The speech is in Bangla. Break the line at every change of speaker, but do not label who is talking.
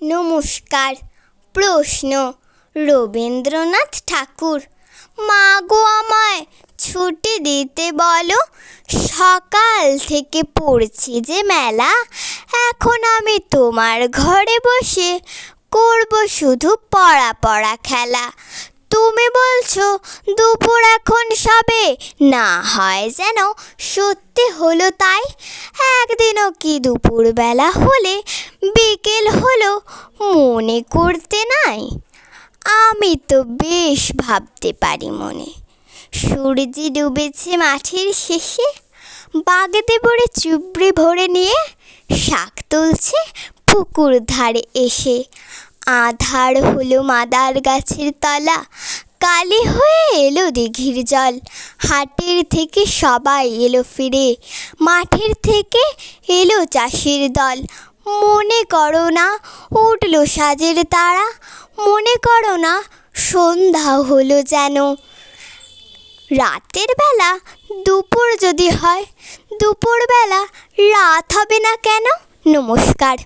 নমস্কার। প্রশ্ন: রবীন্দ্রনাথ ঠাকুর। মা গো, আমায় ছুটি দিতে বলো, সকাল থেকে পড়ছি যে মেলা। এখন আমি তোমার ঘরে বসে করব শুধু পড়া পড়া খেলা। তুমি বলছো দুপুর এখন সবে, না হয় যেন সত্যি হলো তাই। একদিনও কি দুপুরবেলা হলে বিকেল হলো মনে করতে নাই? আমি তো বেশ ভাবতে পারি মনে। সূর্যি ডুবেছে মাঠের শেষে, বাগদে পড়ে চুবড়ি ভরে নিয়ে শাক তুলছে পুকুর ধারে এসে। আধার হলো মাদার গাছের তলা, কালি হয়ে এলো দিঘির জল। হাটের থেকে সবাই এলো ফিরে, মাঠের থেকে এলো চাষির দল। মনে করো না উঠলো সাজের তারা, মনে করো না সন্ধ্যা হলো যেন। রাতের বেলা দুপুর যদি হয়, দুপুরবেলা রাত হবে না কেন? নমস্কার।